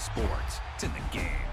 sports. It's in the game.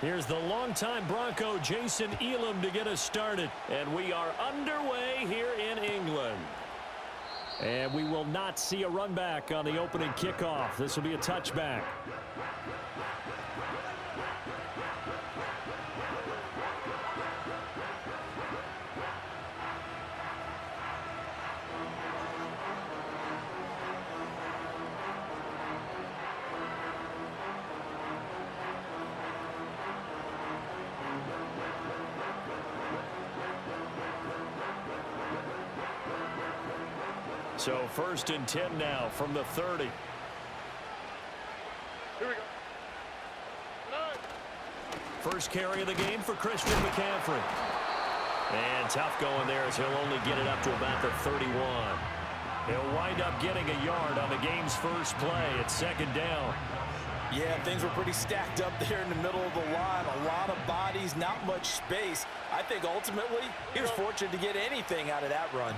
Here's the longtime Bronco, Jason Elam, to get us started. And we are underway here in England. And we will not see a run back on the opening kickoff. This will be a touchback. So 1st and 10 now from the 30. Here we go. First carry of the game for Christian McCaffrey. And tough going there as he'll only get it up to about the 31. He'll wind up getting a yard on the game's first play. It's 2nd down. Yeah, things were pretty stacked up there in the middle of the line. A lot of bodies, not much space. I think ultimately he was fortunate to get anything out of that run.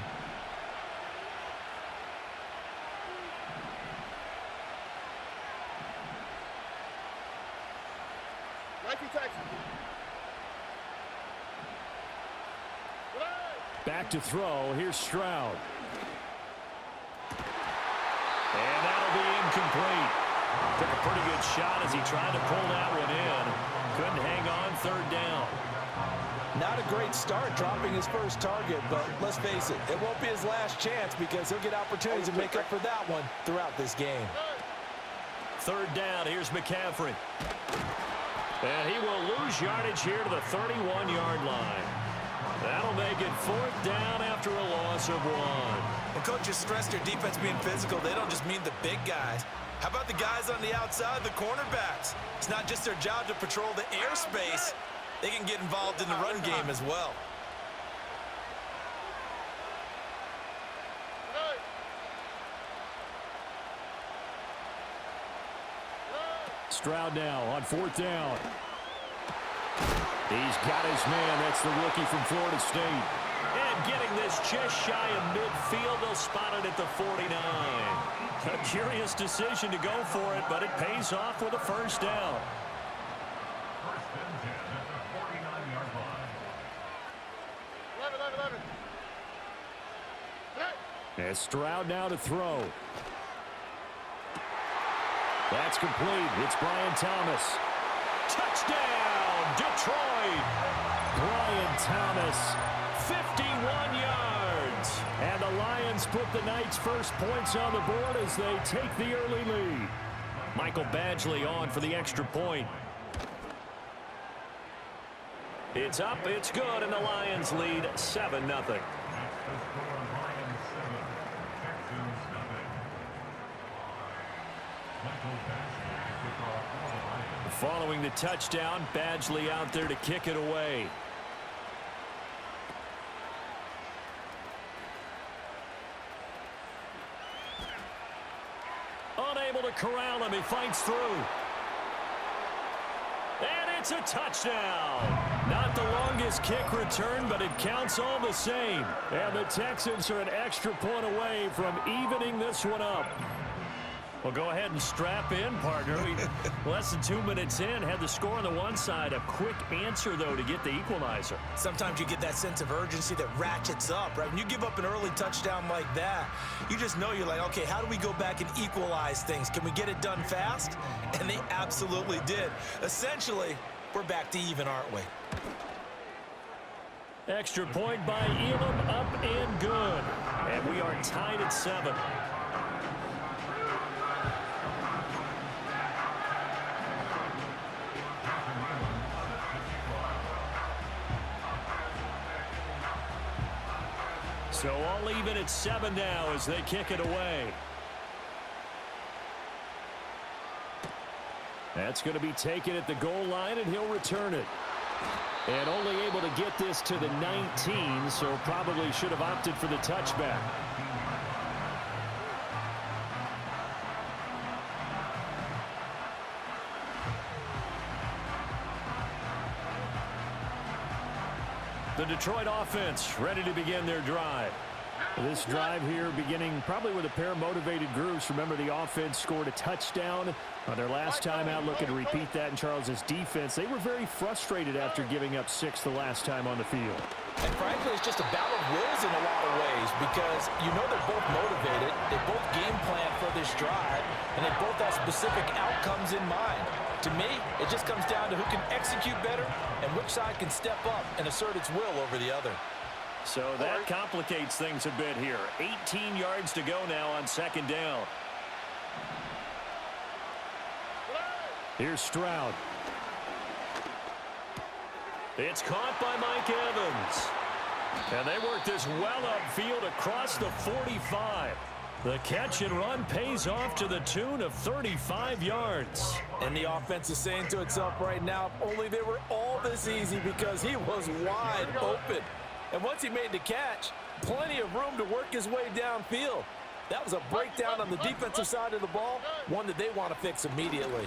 Back to throw. Here's Stroud. And that'll be incomplete. Took a pretty good shot as he tried to pull that one in. Couldn't hang on 3rd down. Not a great start dropping his first target, but let's face it, it won't be his last chance because he'll get opportunities to make up for that one throughout this game. 3rd down. Here's McCaffrey. And he will lose yardage here to the 31-yard line. That'll make it 4th down after a loss of 1. When coaches stress their defense being physical, they don't just mean the big guys. How about the guys on the outside, the cornerbacks? It's not just their job to patrol the airspace. They can get involved in the run game as well. Stroud now on 4th down. He's got his man. That's the rookie from Florida State. And getting this just shy of midfield, they'll spot it at the 49. A curious decision to go for it, but it pays off with a 1st down. As Stroud now to throw. That's complete. It's Brian Thomas. Touchdown, Detroit. Brian Thomas, 51 yards. And the Lions put the Knights' first points on the board as they take the early lead. Michael Badgley on for the extra point. It's up, it's good, and the Lions lead 7-0. Following the touchdown, Badgley out there to kick it away. Unable to corral him, he fights through. And it's a touchdown. Not the longest kick return, but it counts all the same. And the Texans are an extra point away from evening this one up. Well, go ahead and strap in, partner. Less than 2 minutes in, had the score on the one side. A quick answer, though, to get the equalizer. Sometimes you get that sense of urgency that ratchets up, right? When you give up an early touchdown like that, you just know you're like, okay, how do we go back and equalize things? Can we get it done fast? And they absolutely did. Essentially, we're back to even, aren't we? Extra point by Elam, up and good. And we are tied at 7. So all even at 7 now as they kick it away. That's going to be taken at the goal line, and he'll return it. And only able to get this to the 19, so probably should have opted for the touchback. The Detroit offense ready to begin their drive. This drive here beginning probably with a pair of motivated groups. Remember, the offense scored a touchdown on their last time out, looking to repeat that in Charles's defense. They were very frustrated after giving up 6 the last time on the field. And frankly, it's just a battle of wills in a lot of ways because you know they're both motivated, they both game plan for this drive, and they both have specific outcomes in mind. To me, it just comes down to who can execute better and which side can step up and assert its will over the other. So that complicates things a bit here. 18 yards to go now on second down. Here's Stroud. It's caught by Mike Evans. And they work this well upfield across the 45. The catch and run pays off to the tune of 35 yards. And the offense is saying to itself right now, if only they were all this easy, because he was wide open. And once he made the catch, plenty of room to work his way downfield. That was a breakdown on the defensive side of the ball, one that they want to fix immediately.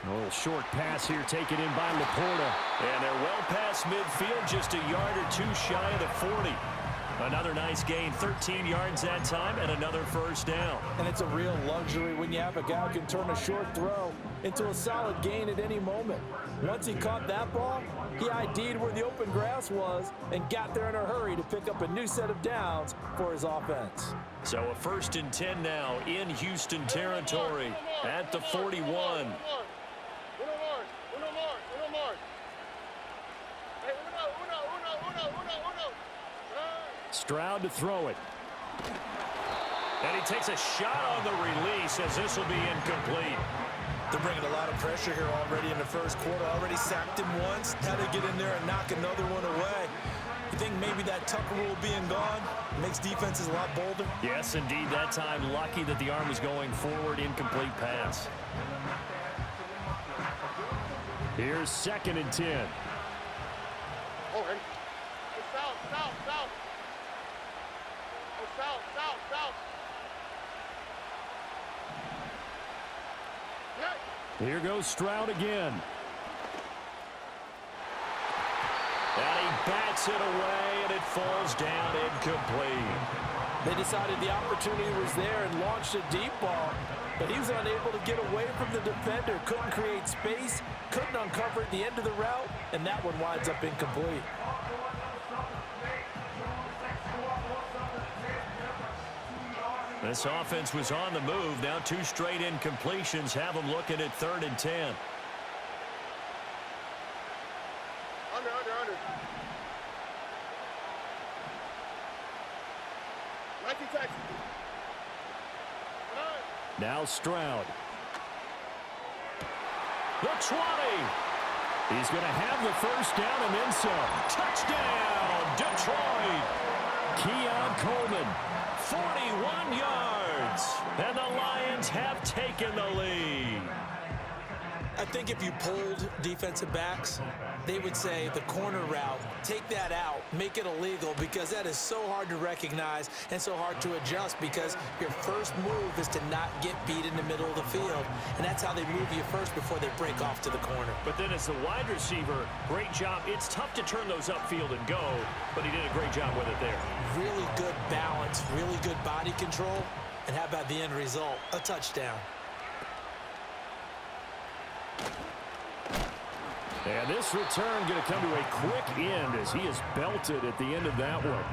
A little short pass here taken in by Laporta. And they're well past midfield, just a yard or two shy of the 40. Another nice gain, 13 yards that time, and another first down. And it's a real luxury when you have a guy who can turn a short throw into a solid gain at any moment. Once he caught that ball, he ID'd where the open grass was and got there in a hurry to pick up a new set of downs for his offense. So a 1st and 10 now in Houston territory at the 41. Stroud to throw it. And he takes a shot on the release as this will be incomplete. They're bringing a lot of pressure here already in the first quarter. Already sacked him once. Now they get in there and knock another one away. You think maybe that Tucker rule being gone makes defenses a lot bolder? Yes, indeed. That time, lucky that the arm was going forward. Incomplete pass. Here's 2nd and 10. Here goes Stroud again. And he bats it away, and it falls down incomplete. They decided the opportunity was there and launched a deep ball, but he was unable to get away from the defender, couldn't create space, couldn't uncover at the end of the route, and that one winds up incomplete. This offense was on the move. Now 2 straight incompletions have them looking at 3rd and 10. Under. Nike taxi. Now Stroud. The 20. He's going to have the first down and then some. Touchdown, Detroit. Keon Coleman, 41 yards. And the Lions have taken the lead. I think if you polled defensive backs, they would say the corner route, take that out, make it illegal, because that is so hard to recognize and so hard to adjust, because your first move is to not get beat in the middle of the field, and that's how they move you first before they break off to the corner. But then as the wide receiver, great job. It's tough to turn those upfield and go, but he did a great job with it there. Really good balance, really good body control, and how about the end result? A touchdown. And this return going to come to a quick end as he is belted at the end of that one.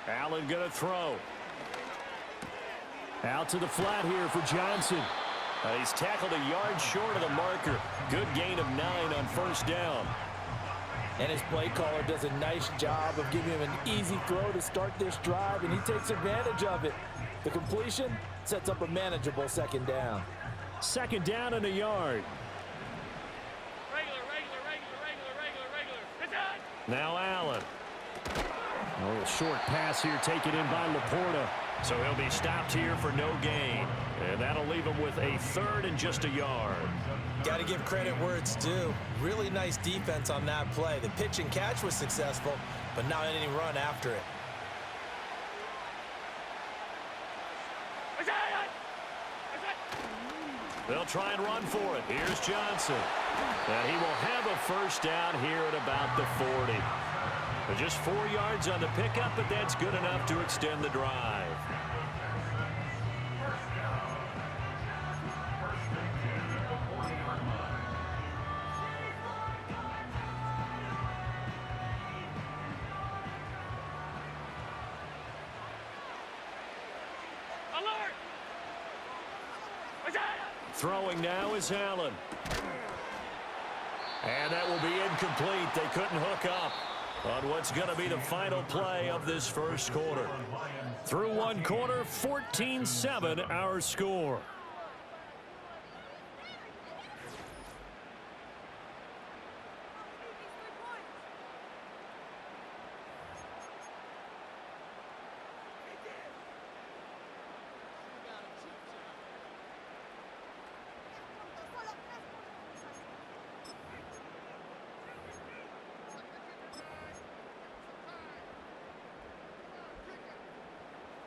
Allen going to throw. Out to the flat here for Johnson. He's tackled a yard short of the marker. Good gain of 9 on first down. And his play caller does a nice job of giving him an easy throw to start this drive, and he takes advantage of it. The completion sets up a manageable second down. Second down and a yard. Regular. Now Allen. A short pass here taken in by Laporta. So he'll be stopped here for no gain. And that'll leave him with a third and just a yard. Got to give credit where it's due. Really nice defense on that play. The pitch and catch was successful, but not any run after it. They'll try and run for it. Here's Johnson. And he will have a first down here at about the 40. But just 4 yards on the pickup, but that's good enough to extend the drive. Alert! Throwing now is Allen. And that will be incomplete. They couldn't hook up on what's going to be the final play of this first quarter. Through one quarter, 14-7 our score.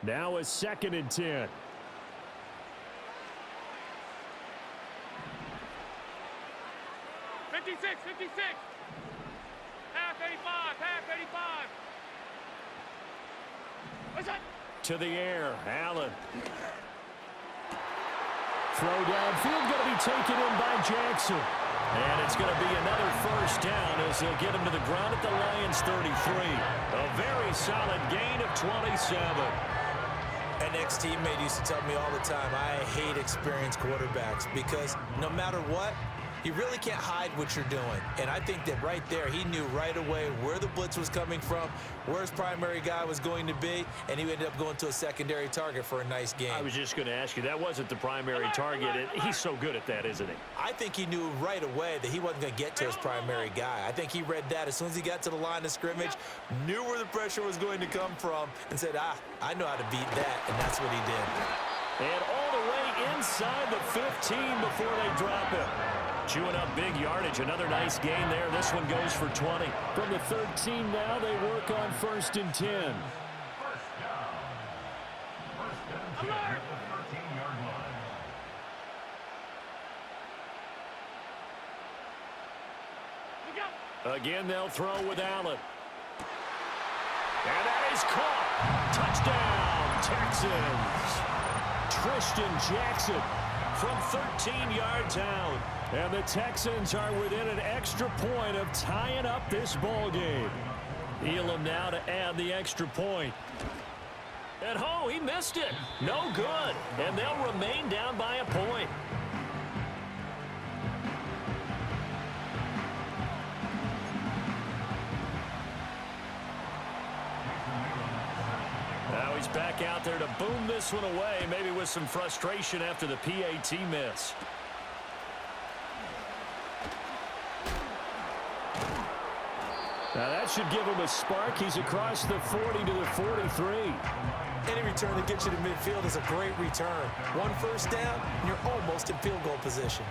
Now a 2nd and 10. Half 85. To the air, Allen. Throw downfield going to be taken in by Jackson. And it's going to be another first down as they'll get him to the ground at the Lions 33. A very solid gain of 27. An ex-teammate used to tell me all the time, I hate experienced quarterbacks because no matter what, you really can't hide what you're doing. And I think that right there, he knew right away where the blitz was coming from, where his primary guy was going to be, and he ended up going to a secondary target for a nice game. I was just going to ask you, that wasn't the primary target. He's so good at that, isn't he? I think he knew right away that he wasn't going to get to his primary guy. I think he read that as soon as he got to the line of scrimmage, knew where the pressure was going to come from, and said, I know how to beat that, and that's what he did. And all the way inside the 15 before they drop him. Chewing up big yardage. Another nice gain there. This one goes for 20. From the 13 now, they work on 1st and 10. Alert! Again, they'll throw with Allen. And that is caught. Touchdown, Texans. Tristan Jackson from 13 yards out. And the Texans are within an extra point of tying up this ball game. Elam now to add the extra point. And oh, he missed it. No good. And they'll remain down by a point. Now he's back out there to boom this one away, maybe with some frustration after the PAT miss. Now that should give him a spark. He's across the 40 to the 43. Any return that gets you to midfield is a great return. One first down, and you're almost in field goal position.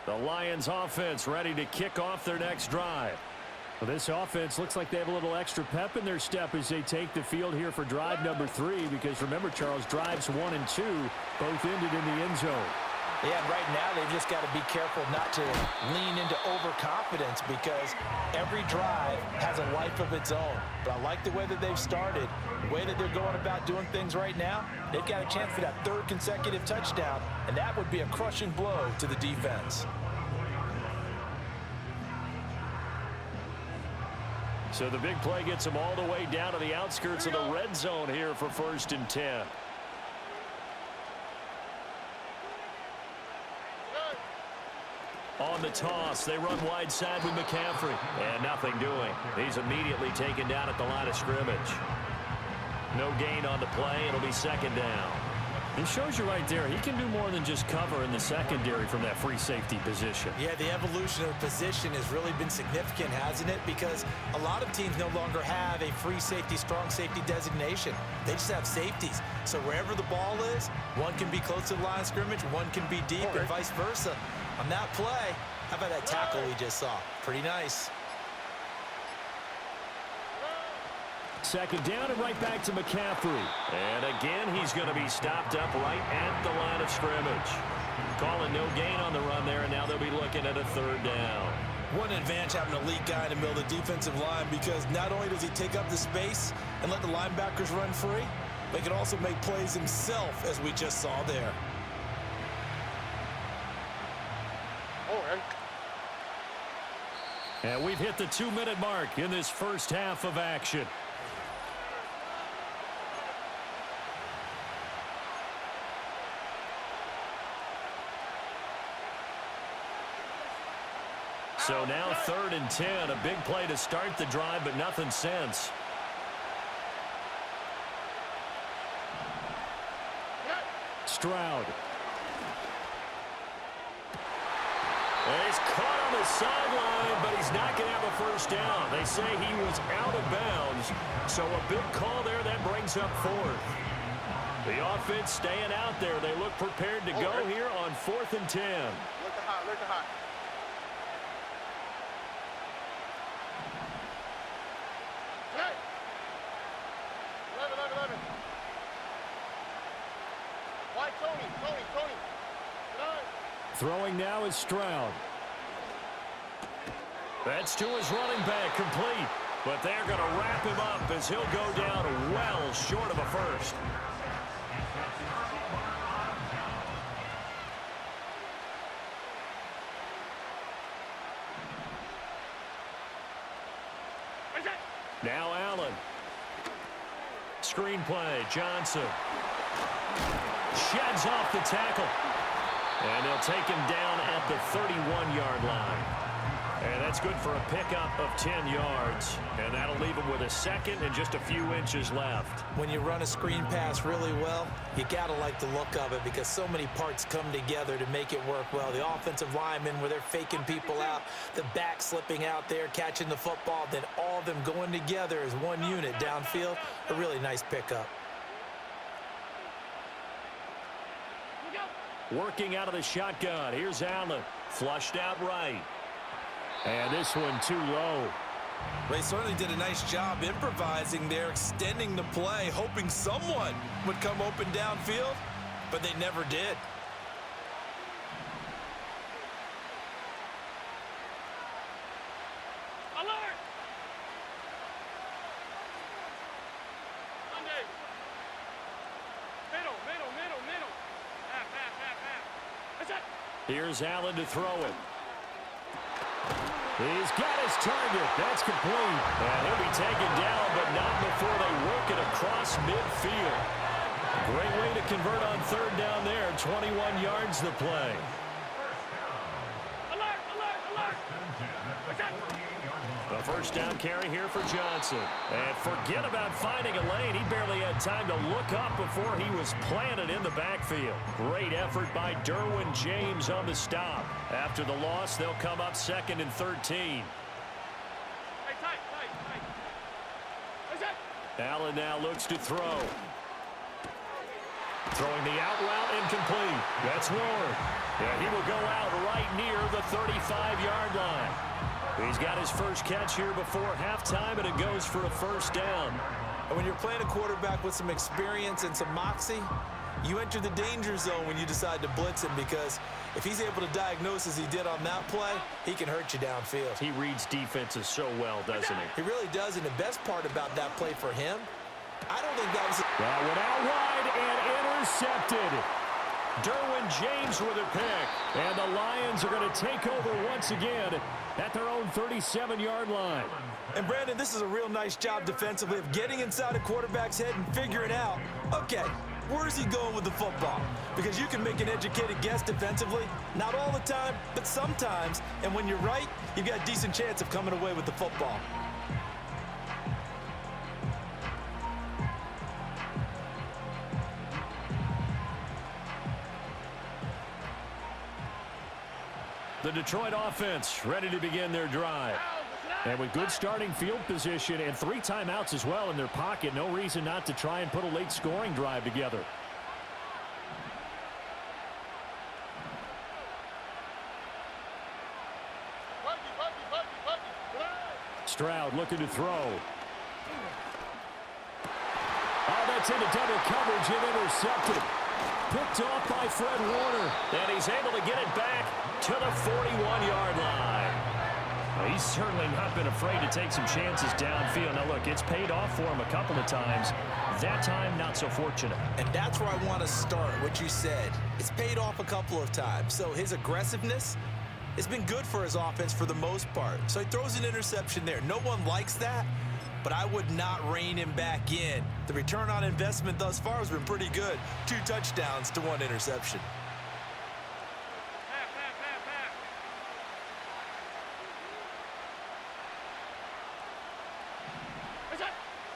The Lions offense ready to kick off their next drive. Well, this offense looks like they have a little extra pep in their step as they take the field here for drive number 3, because remember, Charles, drives 1 and 2 both ended in the end zone. Yeah, and right now they've just got to be careful not to lean into overconfidence, because every drive has a life of its own. But I like the way that they've started, the way that they're going about doing things right now. They've got a chance for that 3rd consecutive touchdown, and that would be a crushing blow to the defense. So the big play gets them all the way down to the outskirts of the red zone here for 1st and 10. On the toss, they run wide side with McCaffrey. And nothing doing. He's immediately taken down at the line of scrimmage. No gain on the play. It'll be 2nd down. It shows you right there, he can do more than just cover in the secondary from that free safety position. Yeah, the evolution of position has really been significant, hasn't it? Because a lot of teams no longer have a free safety, strong safety designation. They just have safeties. So wherever the ball is, one can be close to the line of scrimmage, one can be deep, and vice versa. On that play, how about that tackle we just saw? Pretty nice. 2nd down and right back to McCaffrey. And again, he's going to be stopped up right at the line of scrimmage. Calling no gain on the run there, and now they'll be looking at a 3rd down. What an advantage having a elite guy in the middle of the defensive line, because not only does he take up the space and let the linebackers run free, but he can also make plays himself, as we just saw there. And we've hit the 2-minute mark in this first half of action. So now 3rd and 10, a big play to start the drive, but nothing since. Stroud. And he's caught on the sideline, but he's not going to have a 1st down. They say he was out of bounds, so a big call there that brings up 4th. The offense staying out there. They look prepared to go here on 4th and 10. Look hot. Why, Tony? Throwing now is Stroud. That's to his running back, complete. But they're going to wrap him up as he'll go down well short of a 1st. Now Allen. Screenplay, Johnson. Sheds off the tackle. And they'll take him down at the 31-yard line. And that's good for a pickup of 10 yards. And that'll leave him with a 2nd and just a few inches left. When you run a screen pass really well, you got to like the look of it, because so many parts come together to make it work well. The offensive linemen, where they're faking people out, the back slipping out there, catching the football, then all of them going together as one unit downfield. A really nice pickup. Working out of the shotgun. Here's Allen. Flushed out right. And this one too low. They certainly did a nice job improvising there, extending the play, hoping someone would come open downfield, but they never did. Alert! Monday. Middle. Half. That's it. Here's Allen to throw it. He's got his target. That's complete. And he'll be taken down, but not before they work it across midfield. Great way to convert on third down there. 21 yards the play. Alert! That's it. The first down carry here for Johnson. And forget about finding a lane. He barely had time to look up before he was planted in the backfield. Great effort by Derwin James on the stop. After the loss, they'll come up 2nd and 13. Hey, tight. That's it. Allen now looks to throw. Throwing the out route incomplete. That's Ward. And he will go out right near the 35-yard line. He's got his first catch here before halftime, and it goes for a first down. And when you're playing a quarterback with some experience and some moxie, you enter the danger zone when you decide to blitz him, because if he's able to diagnose as he did on that play, he can hurt you downfield. He reads defenses so well, doesn't he? He really does, and the best part about that play for him, I don't think that was... That went out wide and intercepted. Derwin James with a pick. And the Lions are going to take over once again at their own 37-yard line. And, Brandon, this is a real nice job defensively of getting inside a quarterback's head and figuring out, okay, where's he going with the football? Because you can make an educated guess defensively, not all the time, but sometimes. And when you're right, you've got a decent chance of coming away with the football. The Detroit offense ready to begin their drive. And with good starting field position and 3 timeouts as well in their pocket, no reason not to try and put a late scoring drive together. Stroud looking to throw. Oh, that's into double coverage and intercepted. Picked off by Fred Warner. And he's able to get it back to the 41-yard line. Well, he's certainly not been afraid to take some chances downfield. Now, look, it's paid off for him a couple of times. That time, not so fortunate. And that's where I want to start, what you said. It's paid off a couple of times. So his aggressiveness has been good for his offense for the most part. So he throws an interception there. No one likes that, but I would not rein him back in. The return on investment thus far has been pretty good. 2 touchdowns to 1 interception.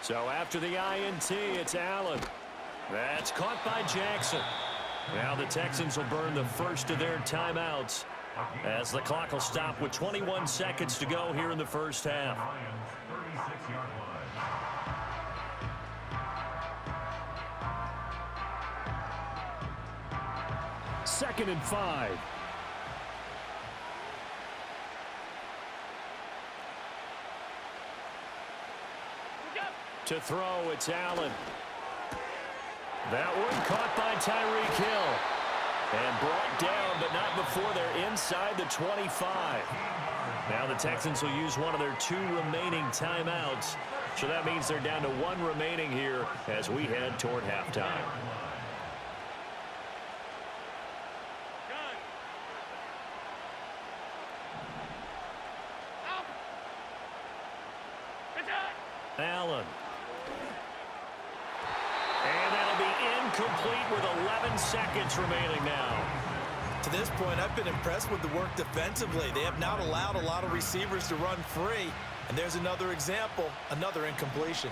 So after the INT, it's Allen. That's caught by Jackson. Now the Texans will burn the first of their timeouts as the clock will stop with 21 seconds to go here in the first half. 2nd and 5. To throw, it's Allen. That one caught by Tyreek Hill. And brought down, but not before they're inside the 25. Now the Texans will use one of their 2 remaining timeouts. So that means they're down to 1 remaining here as we head toward halftime. Allen. And that'll be incomplete with 11 seconds remaining now. To this point, I've been impressed with the work defensively. They have not allowed a lot of receivers to run free. And there's another example, another incompletion.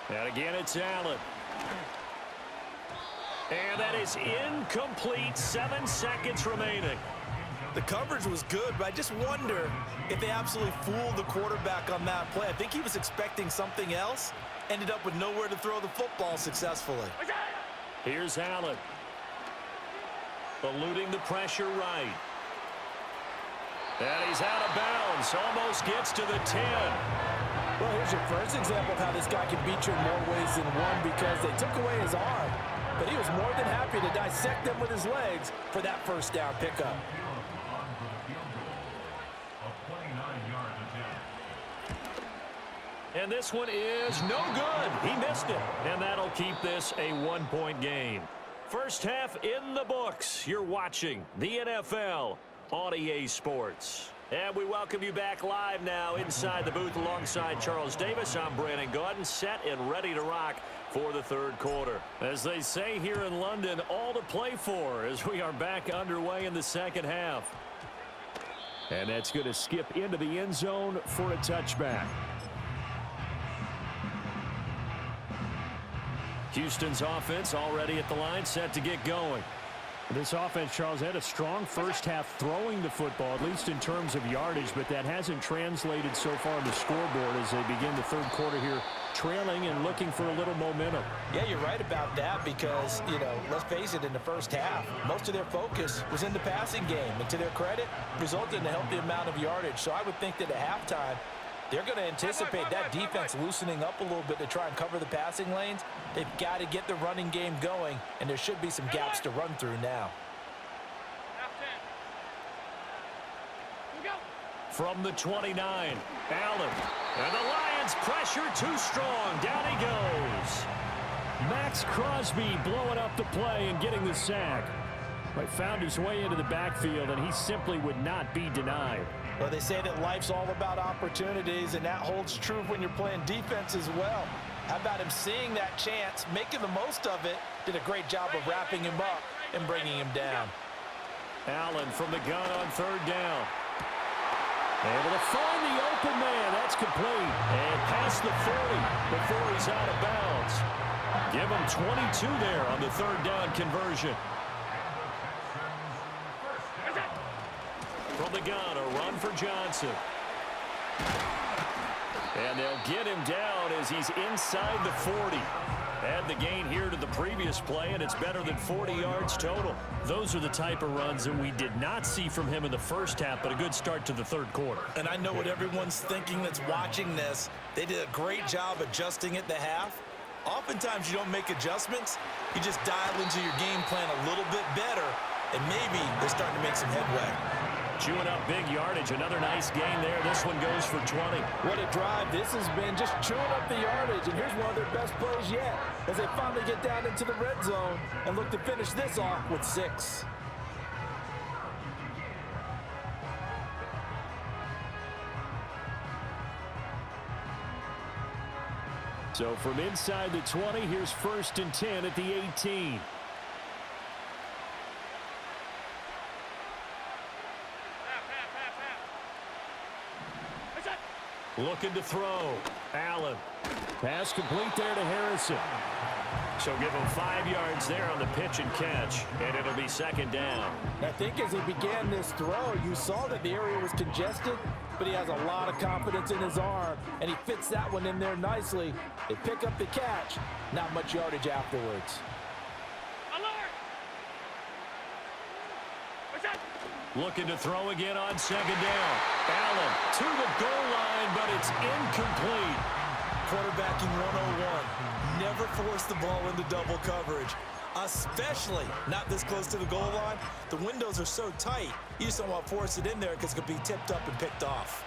And again, it's Allen. And that is incomplete. 7 seconds remaining. The coverage was good, but I just wonder if they absolutely fooled the quarterback on that play. I think he was expecting something else. Ended up with nowhere to throw the football successfully. Here's Allen. Eluding the pressure right. And he's out of bounds. Almost gets to the 10. Well, here's your first example of how this guy can beat you in more ways than one because they took away his arm. But he was more than happy to dissect them with his legs for that first down pickup. And this one is no good. He missed it. And that'll keep this a one-point game. First half in the books. You're watching the NFL on EA Sports. And we welcome you back live now inside the booth alongside Charles Davis. I'm Brandon Gaudin, set and ready to rock for the third quarter. As they say here in London, all to play for as we are back underway in the second half. And that's going to skip into the end zone for a touchback. Houston's offense already at the line, set to get going. This offense, Charles, had a strong first half throwing the football, at least in terms of yardage, but that hasn't translated so far on the scoreboard as they begin the third quarter here, trailing and looking for a little momentum. Yeah, you're right about that because, let's face it, in the first half, most of their focus was in the passing game. And to their credit, resulted in a healthy amount of yardage. So I would think that at halftime, they're going to anticipate that defense loosening up a little bit to try and cover the passing lanes. They've got to get the running game going, and there should be some gaps to run through now. From the 29, Allen. And the Lions pressure too strong. Down he goes. Max Crosby blowing up the play and getting the sack. But found his way into the backfield, and he simply would not be denied. Well, they say that life's all about opportunities, and that holds true when you're playing defense as well. How about him seeing that chance, making the most of it, did a great job of wrapping him up and bringing him down. Allen from the gun on third down. Able to find the open man. That's complete. And past the 40 before he's out of bounds. Give him 22 there on the third down conversion. From the gun, a run for Johnson. And they'll get him down as he's inside the 40. Add the gain here to the previous play, and it's better than 40 yards total. Those are the type of runs that we did not see from him in the first half, but a good start to the third quarter. And I know what everyone's thinking that's watching this. They did a great job adjusting at the half. Oftentimes you don't make adjustments. You just dial into your game plan a little bit better, and maybe they're starting to make some headway. Chewing up big yardage. Another nice gain there. This one goes for 20. What a drive. This has been just chewing up the yardage. And here's one of their best plays yet as they finally get down into the red zone and look to finish this off with 6. So from inside the 20, here's 1st and 10 at the 18. Looking to throw. Allen. Pass complete there to Harrison. So give him 5 yards there on the pitch and catch, and it'll be second down. I think as he began this throw, you saw that the area was congested, but he has a lot of confidence in his arm, and he fits that one in there nicely. They pick up the catch, not much yardage afterwards. Looking to throw again on second down. Allen to the goal line, but it's incomplete. Quarterbacking 101. Never force the ball into double coverage, especially not this close to the goal line. The windows are so tight, you just don't want to force it in there because it could be tipped up and picked off.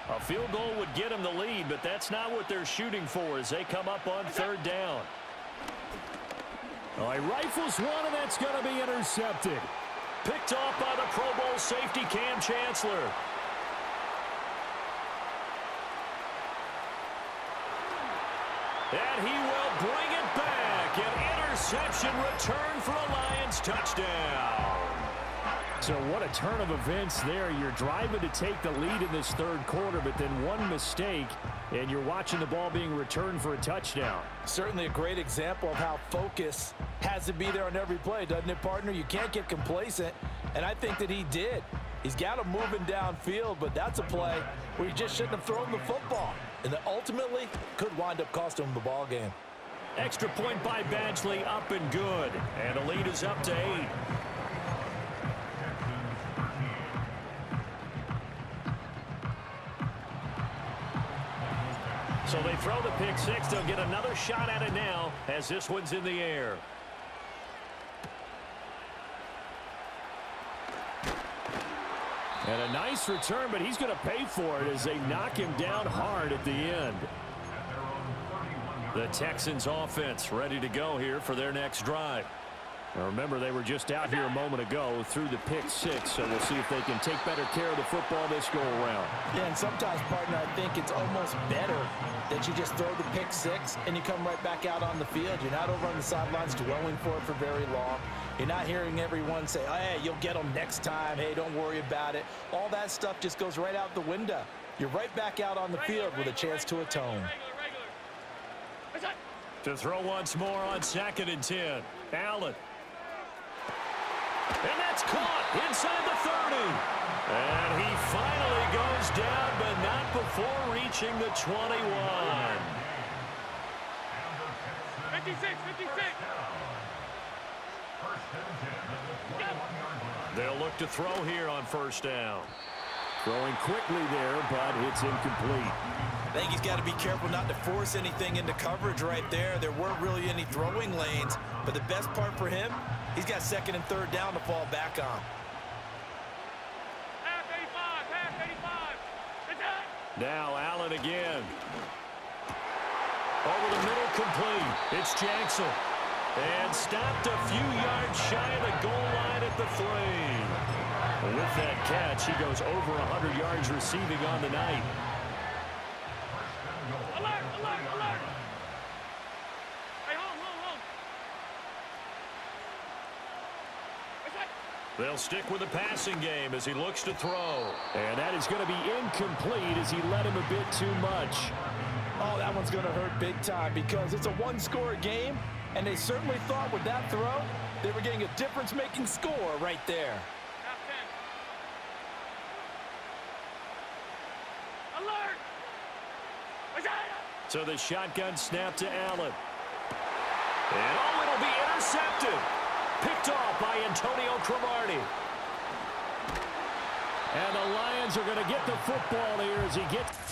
A field goal would get them the lead, but that's not what they're shooting for as they come up on third down. He rifles one, and that's going to be intercepted. Picked off by the Pro Bowl safety, Cam Chancellor. And he will bring it back. An interception return for a Lions touchdown. So what a turn of events there. You're driving to take the lead in this third quarter, but then one mistake, and you're watching the ball being returned for a touchdown. Certainly a great example of how focus has to be there on every play, doesn't it, partner? You can't get complacent, and I think that he did. He's got him moving downfield, but that's a play where he just shouldn't have thrown the football, and that ultimately could wind up costing him the ball game. Extra point by Badgley, up and good, and the lead is up to 8. So they throw the pick six. They'll get another shot at it now as this one's in the air. And a nice return, but he's going to pay for it as they knock him down hard at the end. The Texans offense ready to go here for their next drive. Now remember, they were just out here a moment ago through the pick six, so we'll see if they can take better care of the football this go around. Yeah, and sometimes, partner, I think it's almost better that you just throw the pick six and you come right back out on the field. You're not over on the sidelines dwelling for it for very long. You're not hearing everyone say, oh, hey, you'll get them next time. Hey, don't worry about it. All that stuff just goes right out the window. You're right back out on the field with a chance to atone. To throw once more on 2nd and 10. Allen. And that's caught inside the 30. And he finally goes down, but not before reaching the 21. 56, 56. They'll look to throw here on 1st down. Throwing quickly there, but it's incomplete. I think he's got to be careful not to force anything into coverage right there. There weren't really any throwing lanes, but the best part for him, he's got 2nd and 3rd down to fall back on. Half 85, half 85. It's out. Now Allen again. Over the middle, complete. It's Jackson. And stopped a few yards shy of the goal line at the 3. With that catch, he goes over 100 yards receiving on the night. Alert, alert, alert. Hey, hold. It's out. They'll stick with the passing game as he looks to throw. And that is going to be incomplete as he led him a bit too much. Oh, that one's going to hurt big time because it's a one-score game, and they certainly thought with that throw they were getting a difference-making score right there. Half 10. Alert. It's out. So the shotgun snap to Allen. And oh, it'll be intercepted. Picked off by Antonio Cromartie. And the Lions are going to get the football here as he gets...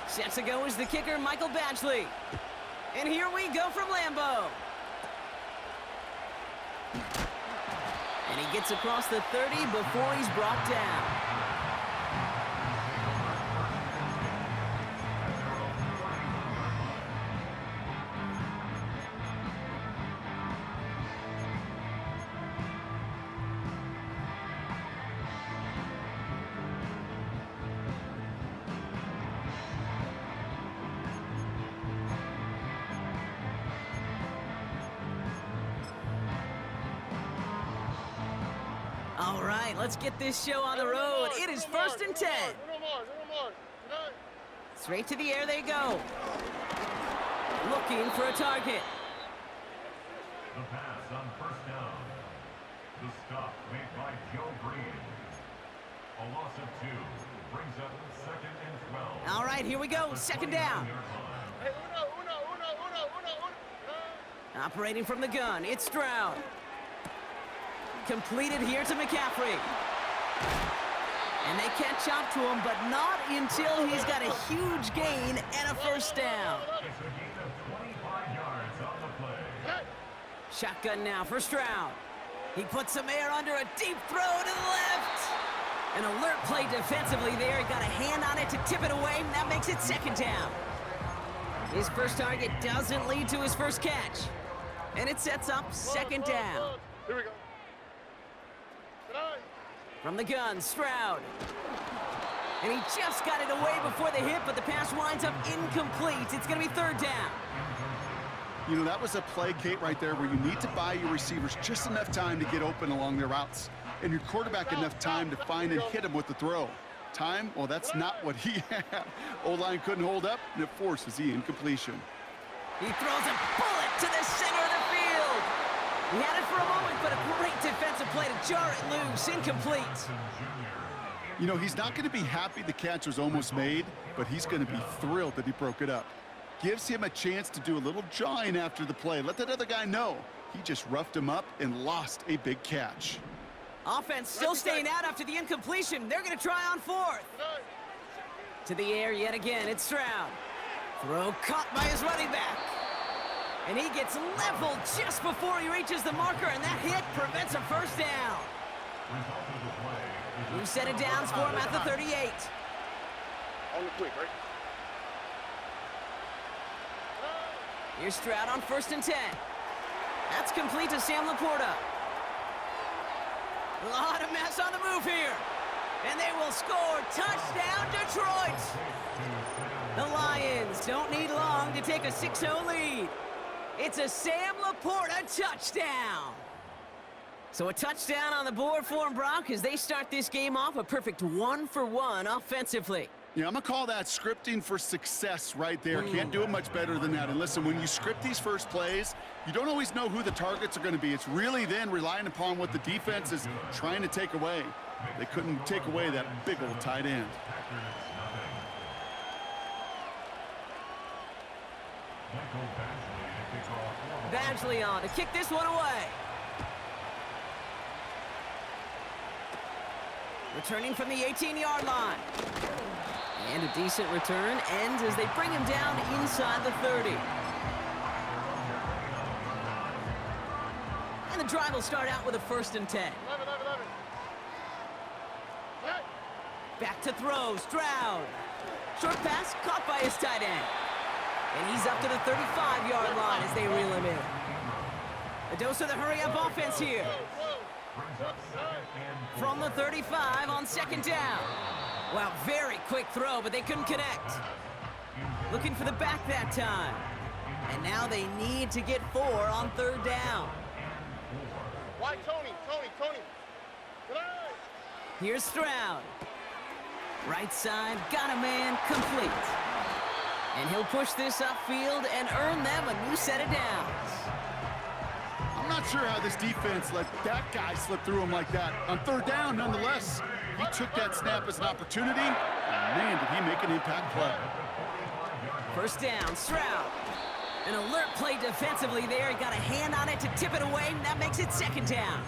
Set to go is the kicker, Michael Badgley. And here we go from Lambeau. And he gets across the 30 before he's brought down. All right, let's get this show on the road. It is 1st and 10. Straight to the air they go. Looking for a target. The pass on 1st down. The stop made by Joe Green. A loss of 2 brings up 2nd and 12. All right, here we go. 2nd down. Operating from the gun, it's Stroud. Completed here to McCaffrey. And they catch up to him, but not until he's got a huge gain and a 1st down. It's a gain of 25 yards on the play. Shotgun now for Stroud. He puts some air under a deep throw to the left. An alert play defensively there. He got a hand on it to tip it away, and that makes it 2nd down. His first target doesn't lead to his first catch. And it sets up 2nd down. Here we go. From the gun, Stroud. And he just got it away before the hit, but the pass winds up incomplete. It's going to be 3rd down. You know, that was a play, Kate, right there where you need to buy your receivers just enough time to get open along their routes. And your quarterback enough time to find and hit him with the throw. Time, well, that's not what he had. O-line couldn't hold up, and it forces the incompletion. He throws a bullet to the center of the field. He had it for a moment, but a great defensive play to jar it loose. Incomplete. You know, he's not going to be happy the catch was almost made, but he's going to be thrilled that he broke it up. Gives him a chance to do a little jawing after the play. Let that other guy know. He just roughed him up and lost a big catch. Offense still staying out after the incompletion. They're going to try on 4th. To the air yet again. It's Stroud. Throw caught by his running back. And he gets leveled just before he reaches the marker, and that hit prevents a 1st down. New set of downs for him at the 38. On the quick, right? Here's Stroud on 1st and 10. That's complete to Sam Laporta. A lot of mess on the move here. And they will score. Touchdown, Detroit. The Lions don't need long to take a 6-0 lead. It's a Sam Laporta touchdown. So a touchdown on the board for them, Brock, as they start this game off a perfect 1-for-1 offensively. Yeah, I'm going to call that scripting for success right there. Can't do it much better than that. And listen, when you script these first plays, you don't always know who the targets are going to be. It's really then relying upon what the defense is trying to take away. They couldn't take away that big old tight end. Badgley on to kick this one away. Returning from the 18-yard line. And a decent return ends as they bring him down inside the 30. And the drive will start out with a 1st and 10. 11. Back to throw, Stroud. Short pass caught by his tight end. And he's up to the 35-yard line as they reel him in. A dose of the hurry-up offense here. From the 35 on 2nd down. Wow, very quick throw, but they couldn't connect. Looking for the back that time. And now they need to get 4 on 3rd down. Why, Tony? Here's Stroud. Right side, got a man, complete. And he'll push this upfield and earn them a new set of downs. I'm not sure how this defense let that guy slip through him like that. On 3rd down, nonetheless, he took that snap as an opportunity, and man, did he make an impact play. 1st down, Stroud. An alert play defensively there. He got a hand on it to tip it away, and that makes it 2nd down.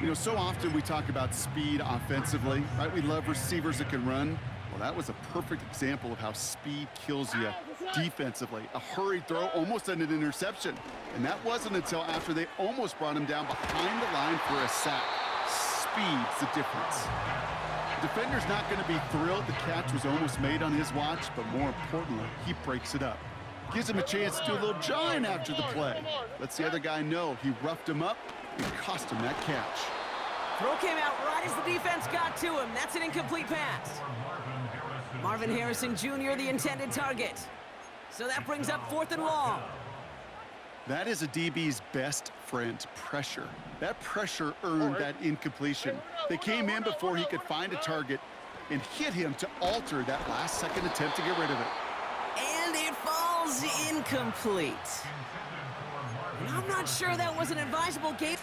You know, so often we talk about speed offensively, right? We love receivers that can run. Well, that was a perfect example of how speed kills you defensively. A hurried throw, almost an interception. And that wasn't until after they almost brought him down behind the line for a sack. Speed's the difference. The defender's not going to be thrilled the catch was almost made on his watch, but more importantly, he breaks it up. Gives him a chance to do a little jawing after the play. Lets the other guy know he roughed him up and cost him that catch. Throw came out right as the defense got to him. That's an incomplete pass. Marvin Harrison Jr., the intended target. So that brings up 4th and long. That is a DB's best friend, pressure. That pressure earned that incompletion. They came in before he could find a target and hit him to alter that last-second attempt to get rid of it. And it falls incomplete. And I'm not sure that was an advisable game.